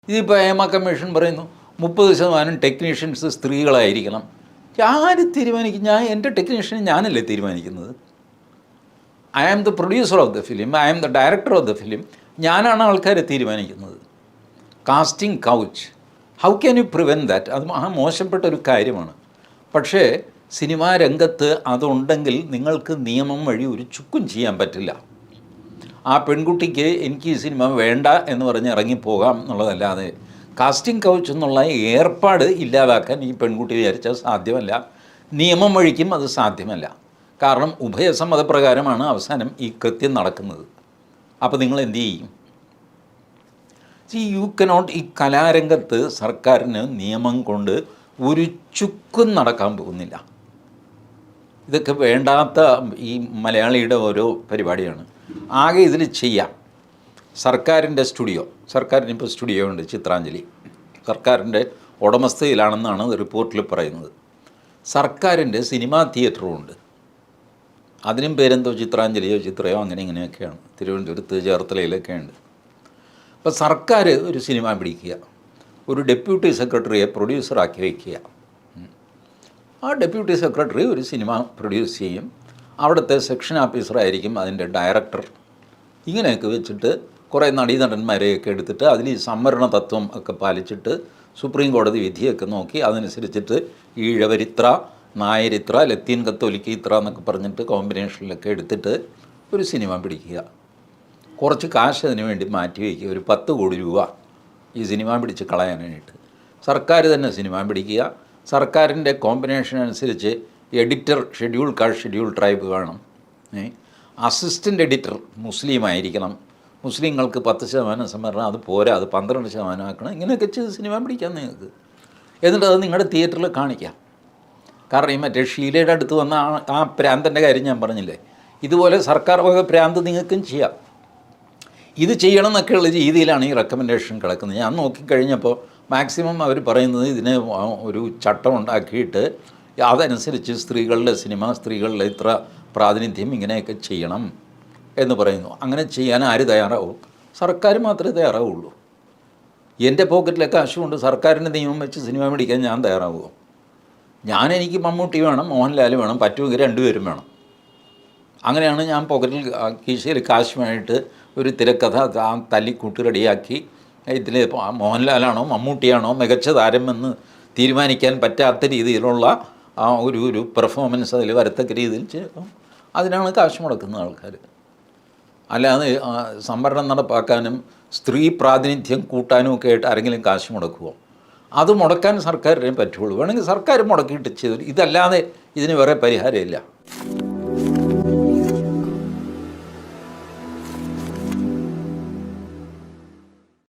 ഇതിപ്പോൾ ഹേമ കമ്മീഷൻ പറയുന്നു 30% ടെക്നീഷ്യൻസ് സ്ത്രീകളായിരിക്കണം. ആര് തീരുമാനിക്കും? എൻ്റെ ടെക്നീഷ്യനെ ഞാനല്ലേ തീരുമാനിക്കുന്നത്. I am the producer of the film, I am the director of the film. ഞാനാണ് ആൾക്കാരെ തീരുമാനിക്കുന്നത്. Casting couch, how can you prevent that? അത് മോശപ്പെട്ട ഒരു കാര്യമാണ്. പക്ഷേ സിനിമാ രംഗത്ത് അതുണ്ടെങ്കിൽ നിങ്ങൾക്ക് നിയമം വഴി ഒരു ചുക്കും ചെയ്യാൻ പറ്റില്ല. ആ പെൺകുട്ടിക്ക് എനിക്ക് ഈ സിനിമ വേണ്ട എന്ന് പറഞ്ഞ് ഇറങ്ങിപ്പോകാം എന്നുള്ളതല്ലാതെ കാസ്റ്റിംഗ് കൗച്ച് എന്നുള്ള ഏർപ്പാട് ഇല്ലാതാക്കാൻ ഈ പെൺകുട്ടി വിചാരിച്ചാൽ സാധ്യമല്ല. നിയമം വഴിക്കും അത് സാധ്യമല്ല. കാരണം ഉഭയസമ്മതപ്രകാരമാണ് അവസാനം ഈ കൃത്യം നടക്കുന്നത്. അപ്പോൾ നിങ്ങൾ എന്തു ചെയ്യും? You cannot. ഈ കലാരംഗത്ത് സർക്കാരിന് നിയമം കൊണ്ട് ഒരു ചുക്കും നടക്കാൻ പോകുന്നില്ല. ഇതൊക്കെ വേണ്ടാത്ത ഈ മലയാളിയുടെ ഓരോ പരിപാടിയാണ്. ആകെ ഇതിൽ ചെയ്യാം. സർക്കാരിൻ്റെ സ്റ്റുഡിയോ, സർക്കാരിനിപ്പോൾ സ്റ്റുഡിയോ ഉണ്ട്, ചിത്രാഞ്ജലി സർക്കാരിൻ്റെ ഉടമസ്ഥയിലാണെന്നാണ് റിപ്പോർട്ടിൽ പറയുന്നത്. സർക്കാരിൻ്റെ സിനിമാ തിയേറ്ററും ഉണ്ട്. അതിനും പേരെന്തോ ചിത്രാഞ്ജലിയോ ചിത്രയോ അങ്ങനെ ഇങ്ങനെയൊക്കെയാണ്. തിരുവനന്തപുരത്ത് ചേർത്തലയിലൊക്കെ ഉണ്ട്. അപ്പോൾ സർക്കാർ ഒരു സിനിമ പിടിക്കുക, ഒരു ഡെപ്യൂട്ടി സെക്രട്ടറിയെ പ്രൊഡ്യൂസറാക്കി വയ്ക്കുക. ആ ഡെപ്യൂട്ടി സെക്രട്ടറി ഒരു സിനിമ പ്രൊഡ്യൂസ് ചെയ്യും. അവിടുത്തെ സെക്ഷൻ ഓഫീസറായിരിക്കും അതിൻ്റെ ഡയറക്ടർ. ഇങ്ങനെയൊക്കെ വെച്ചിട്ട് കുറേ നടീനടന്മാരെയൊക്കെ എടുത്തിട്ട് അതിൽ ഈ സംവരണ തത്വം ഒക്കെ പാലിച്ചിട്ട് സുപ്രീം കോടതി വിധിയൊക്കെ നോക്കി അതനുസരിച്ചിട്ട് ഈഴവരിത്ര, നായരിത്ര, ലത്തീൻ കത്തോലിക്ക ഇത്ര എന്നൊക്കെ പറഞ്ഞിട്ട് കോമ്പിനേഷനിലൊക്കെ എടുത്തിട്ട് ഒരു സിനിമ പിടിക്കുക. കുറച്ച് കാശ് അതിന് വേണ്ടി മാറ്റി വയ്ക്കുക. ഒരു 10 കോടി രൂപ ഈ സിനിമ പിടിച്ച് കളയാനായിട്ട് സർക്കാർ തന്നെ സിനിമ പിടിക്കുക. സർക്കാരിൻ്റെ കോമ്പിനേഷൻ അനുസരിച്ച് editor schedule caste, schedule tribe വേണം. അസിസ്റ്റൻ്റ് എഡിറ്റർ മുസ്ലിം ആയിരിക്കണം. മുസ്ലിങ്ങൾക്ക് 10% സംവരണം, അത് പോരാ, അത് 12% ആക്കണം. ഇങ്ങനെയൊക്കെ ചെയ്ത് സിനിമ പിടിക്കാം നിങ്ങൾക്ക്. എന്നിട്ട് അത് നിങ്ങളുടെ തിയേറ്ററിൽ കാണിക്കാം. കാരണം ഈ മറ്റേ ഷീലയുടെ അടുത്ത് വന്ന ആ പ്രാന്തൻ്റെ കാര്യം ഞാൻ പറഞ്ഞില്ലേ, ഇതുപോലെ സർക്കാർ വക പ്രാന്ത് നിങ്ങൾക്കും ചെയ്യാം. ഇത് ചെയ്യണം എന്നൊക്കെയുള്ള രീതിയിലാണ് ഈ റെക്കമെൻഡേഷൻ കിടക്കുന്നത്. ഞാൻ നോക്കിക്കഴിഞ്ഞപ്പോൾ മാക്സിമം അവർ പറയുന്നത് ഇതിന് ഒരു ചട്ടം ഉണ്ടാക്കിയിട്ട് അതനുസരിച്ച് സ്ത്രീകളുടെ സിനിമ, സ്ത്രീകളുടെ ഇത്ര പ്രാതിനിധ്യം ഇങ്ങനെയൊക്കെ ചെയ്യണം എന്ന് പറയുന്നു. അങ്ങനെ ചെയ്യാൻ ആര് തയ്യാറാവും? സർക്കാർ മാത്രമേ തയ്യാറാവുള്ളൂ. എൻ്റെ പോക്കറ്റിലെ കാശ് കൊണ്ട് സർക്കാരിൻ്റെ നിയമം വെച്ച് സിനിമ പിടിക്കാൻ ഞാൻ തയ്യാറാവുമോ? എനിക്ക് മമ്മൂട്ടി വേണം, മോഹൻലാൽ വേണം, പറ്റുമെങ്കിൽ 2 പേരും വേണം. അങ്ങനെയാണ് ഞാൻ പോക്കറ്റിൽ കീശയിൽ കാശുമായിട്ട് ഒരു തിരക്കഥ തല്ലിക്കൂട്ടി റെഡിയാക്കി ഇതിൽ മോഹൻലാലാണോ മമ്മൂട്ടിയാണോ മികച്ച താരമെന്ന് തീരുമാനിക്കാൻ പറ്റാത്ത രീതിയിലുള്ള ആ ഒരു പെർഫോമൻസ് അതിൽ വരത്തക്ക രീതിയിൽ ചെയ്യും. അതിനാണ് കാശ് മുടക്കുന്ന ആൾക്കാർ. അല്ലാതെ സംവരണം നടപ്പാക്കാനും സ്ത്രീ പ്രാതിനിധ്യം കൂട്ടാനും ഒക്കെ ആയിട്ട് ആരെങ്കിലും കാശ് മുടക്കുമോ? അത് മുടക്കാൻ സർക്കാരിനെ പറ്റുള്ളൂ. വേണമെങ്കിൽ സർക്കാർ മുടക്കിയിട്ട് ചെയ്തു. ഇതല്ലാതെ ഇതിന് വേറെ പരിഹാരമില്ല.